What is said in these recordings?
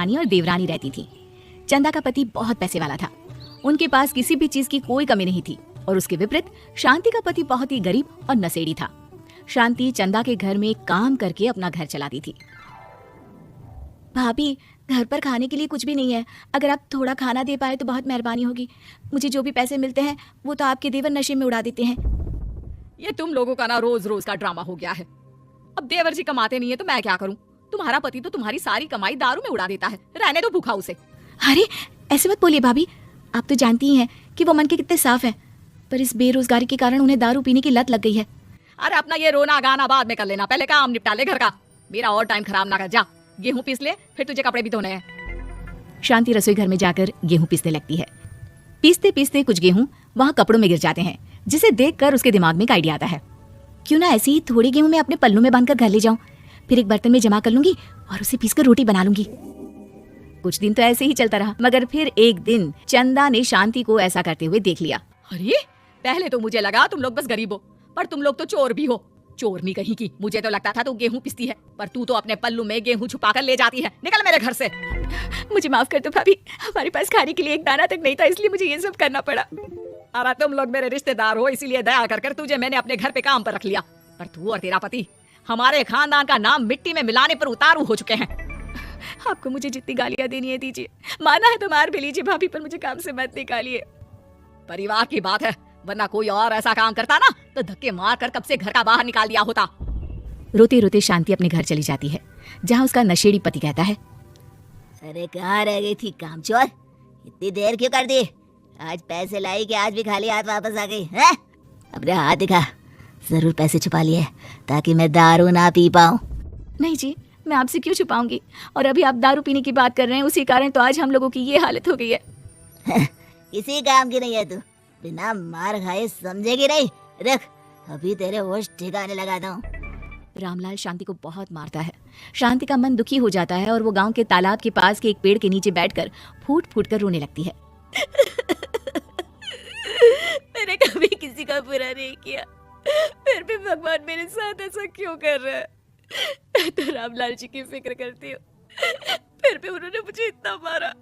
जेठानी और देवरानी रहती थी। चंदा का पति बहुत पैसे वाला था, उनके पास किसी भी चीज की कोई कमी नहीं थी। और उसके विपरीत शांति का पति बहुत ही गरीब और नशेड़ी था। शांति चंदा के घर में काम करके अपना घर चलाती थी। भाभी, घर पर खाने के लिए कुछ भी नहीं है, अगर आप थोड़ा खाना दे पाए तो बहुत मेहरबानी होगी। मुझे जो भी पैसे मिलते हैं वो तो आपके देवर नशे में उड़ा देते हैं। ये तुम लोगों का ना रोज रोज का ड्रामा हो गया है। अब देवर जी कमाते नहीं है तो मैं क्या करूं? तुम्हारा पति तो तुम्हारी सारी कमाई दारू में उड़ा देता है, रहने दो भूखा उसे। अरे ऐसे मत बोलिए भाभी, आप तो जानती ही हैं कि वो मन के कितने साफ हैं, पर इस बेरोजगारी के कारण उन्हें दारू पीने की लत लग गई है। अरे अपना ये रोना गाना बाद में कर लेना, पहले काम निपटा ले घर का। मेरा और टाइम खराब ना कर, जा गेहूं पीस ले, फिर तुझे कपड़े भी धोने हैं। शांति रसोई घर में जाकर गेहूं पीसने लगती है। पीसते पीसते कुछ गेहूं वहां कपड़ों में गिर जाते हैं, जिसे देखकर उसके दिमाग में एक आइडिया आता है। क्यों ना ऐसे ही थोड़ी गेहूं मैं अपने पल्लू में बांधकर घर ले जाऊं, फिर एक बर्तन में जमा कर लूंगी और उसे पीसकर रोटी बना लूंगी। कुछ दिन तो ऐसे ही चलता रहा, मगर फिर एक दिन चंदा ने शांति को ऐसा करते हुए देख लिया। अरे पहले तो मुझे लगा तुम लोग बस गरीब हो, पर तुम लोग तो चोर भी हो। चोरनी कहीं की, मुझे तो लगता था तू गेहूं पिसती है, पर तू तो अपने पल्लू में गेहूं छुपा कर ले जाती है। निकल मेरे घर से। मुझे माफ कर दो भाभी, हमारे पास खाने के लिए एक दाना तक नहीं था, इसलिए मुझे ये सब करना पड़ा। अरे तुम लोग मेरे रिश्तेदार हो, इसीलिए दया कर तुझे मैंने अपने घर पे काम पर रख लिया, पर तू और तेरा पति हमारे खानदान का नाम मिट्टी में मिलाने पर उतारू हो चुके हैं। आपको मुझे जितनी गालियां देनी है दीजिए, माना है तो मार भी लीजिए भाभी, पर मुझे काम से मत निकालिए। परिवार की बात है, वरना कोई और ऐसा काम करता ना तो धक्के मार कर कब से घर का बाहर निकाल दिया होता। रोते रोते शांति अपने घर चली जाती है, जहाँ उसका नशेड़ी पति कहता है, अरे कहाँ रह गई थी कामचोर, इतनी देर क्यों कर दी? आज पैसे लाई कि आज भी खाली हाथ वापस आ गई है? अपने हाथ दिखा, जरूर पैसे छुपा लिए ताकि मैं दारू ना पी पाऊँ। नहीं जी, मैं आपसे क्यों छुपाऊंगी, और अभी आप दारू पीने की बात कर रहे हैं, उसी कारण तो आज हम लोगों की ये हालत हो गई है। किसी काम की नहीं है तू, बिना मार खाए समझेगी नहीं। रख, अभी तेरे होश ठिकाने लगाता हूँ। रामलाल शांति को बहुत मारता है। शांति का मन दुखी हो जाता है और वो गांव के तालाब के पास के एक पेड़ के नीचे बैठकर फूट फूट कर रोने लगती है। मैंने कभी किसी का बुरा नहीं किया, फिर भी भगवान मेरे साथ ऐसा क्यों कर रहा है? मैं तो रामलाल जी की फिक्र करती हूँ, फिर भी उन्होंने मुझे इतना मारा।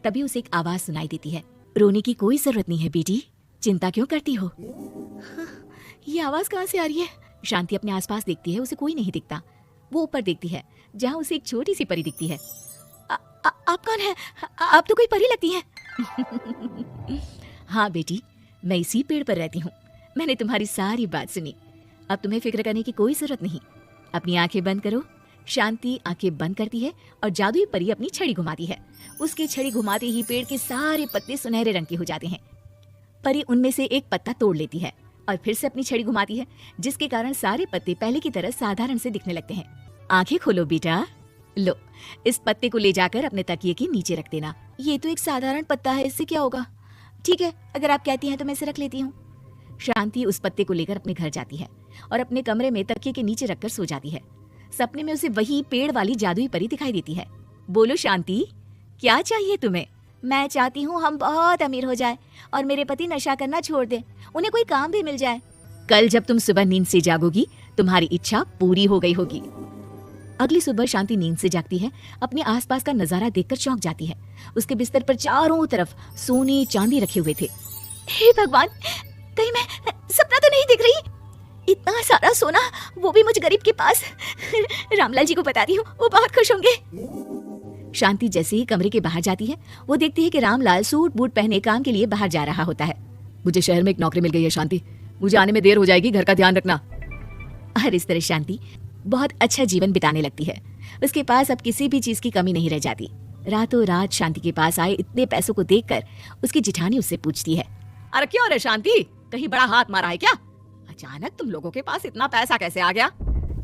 तभी उसे एक आवाज सुनाई देती है, रोने की कोई जरूरत नहीं है बेटी, चिंता क्यों करती हो? ये आवाज कहाँ से आ रही है? शांति अपने आसपास देखती है, उसे कोई नहीं दिखता। वो ऊपर देखती है, जहाँ उसे एक छोटी सी परी दिखती है। आप कौन है? आप तो कोई परी लगती है। हाँ बेटी, मैं इसी पेड़ पर रहती हूँ। मैंने तुम्हारी सारी बात सुनी, अब तुम्हें फिक्र करने की कोई जरूरत नहीं। अपनी आंखें बंद करो। शांति आंखें बंद करती है और जादुई परी अपनी छड़ी घुमाती है। उसकी छड़ी घुमाते ही पेड़ के सारे पत्ते सुनहरे रंग के हो जाते हैं। परी उनमें से एक पत्ता तोड़ लेती है और फिर से अपनी छड़ी घुमाती है, जिसके कारण सारे पत्ते पहले की तरह साधारण से दिखने लगते हैं। आंखें खोलो बेटा, लो इस पत्ते को ले जाकर अपने तकिए के नीचे रख देना। ये तो एक साधारण पत्ता है, इससे क्या होगा? ठीक है, अगर आप कहती हैं तो मैं इसे रख लेती हूँ। शांति उस पत्ते को लेकर अपने घर जाती है और अपने कमरे में तकिए के नीचे रखकर सो जाती है। सपने में उसे वही पेड़ वाली जादुई परी दिखाई देती है। बोलो शांति, क्या चाहिए तुम्हें? मैं चाहती हूँ हम बहुत अमीर हो जाए और मेरे पति नशा करना छोड़ दें, उन्हें कोई काम भी मिल जाए। कल जब तुम सुबह नींद से जागोगी, तुम्हारी इच्छा पूरी हो गई होगी। अगली सुबह शांति नींद से जागती है, अपने आसपास का नजारा देखकर चौंक जाती है। उसके बिस्तर पर चारों तरफ सोने चांदी रखे हुए थे। हे भगवान, कहीं मैं सपना तो नहीं देख रही? इतना सारा सोना, वो भी मुझ गरीब के पास। रामलाल जी को बताती हूँ, वो बहुत खुश होंगे। शांति जैसे ही कमरे के बाहर जाती है, वो देखती है कि रामलाल सूट बूट पहने काम के लिए बाहर जा रहा होता है। मुझे शहर में एक नौकरी मिल गई है शांति, मुझे आने में देर हो जाएगी, घर का ध्यान रखना। और इस तरह शांति बहुत अच्छा जीवन बिताने लगती है। उसके पास अब किसी भी चीज की कमी नहीं रह जाती। रातों रात शांति के पास आए इतने पैसों को देखकर उसकी जिठानी उससे पूछती है, अरे क्यों रे शांति, कहीं बड़ा हाथ मारा है क्या? अचानक तुम लोगों के पास इतना पैसा कैसे आ गया?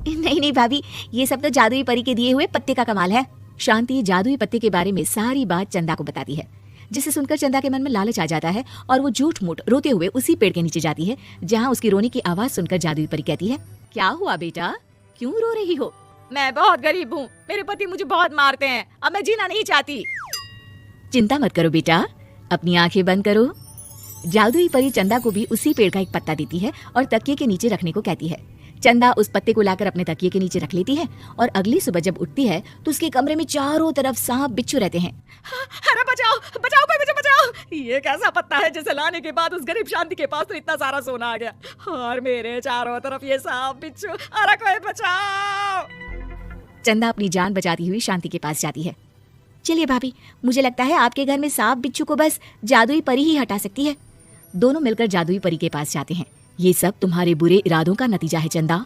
नहीं भाभी, ये सब तो जादुई परी के दिए हुए पत्ते का कमाल है। शांति जादुई पत्ते के बारे में सारी बात चंदा को बताती है, जिसे सुनकर चंदा के मन में लालच आ जाता है और वो झूठ मूठ रोते हुए उसी पेड़ के नीचे जाती है, जहाँ उसकी रोने की आवाज सुनकर जादुई परी कहती है, क्या हुआ बेटा, क्यों रो रही हो? मैं बहुत गरीब हूँ, मेरे पति मुझे बहुत मारते हैं, अब मैं जीना नहीं चाहती। चिंता मत करो बेटा, अपनी आंखें बंद करो। जादुई परी चंदा को भी उसी पेड़ का एक पत्ता देती है और तकिए के नीचे रखने को कहती है। चंदा उस पत्ते को लाकर अपने तकिए के नीचे रख लेती है और अगली सुबह जब उठती है तो उसके कमरे में चारों तरफ सांप बिच्छू रहते हैं। अरे बचाओ बचाओ, कोई मुझे बचाओ। ये कैसा पत्ता है जिसे लाने के बाद उस गरीब शांति के पास तो इतना सारा सोना आ गया, और मेरे चारों तरफ ये सांप बिच्छू। अरे कोई बचाओ। चंदा अपनी जान बचाती हुई शांति के पास जाती है। चलिए भाभी, मुझे लगता है आपके घर में सांप बिच्छू को बस जादुई परी ही हटा सकती है। दोनों मिलकर जादुई परी के पास जाते हैं। ये सब तुम्हारे बुरे इरादों का नतीजा है चंदा।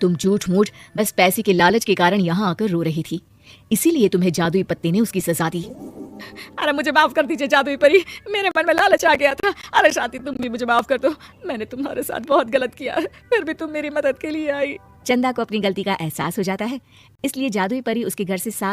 तुम झूठ मूठ बस पैसे के लालच के कारण यहाँ आकर रो रही थी, इसीलिए तुम्हें जादुई पत्ते ने उसकी सजा दी। अरे मुझे माफ कर दीजिए जादुई परी, मेरे मन में लालच आ गया था। अरे शांति, तुम भी मुझे माफ कर दो, मैंने तुम्हारे साथ बहुत गलत किया है, फिर भी तुम मेरी मदद के लिए आई। चंदा को अपनी गलती का एहसास हो जाता है, इसलिए जादुई परी उसके घर से सारे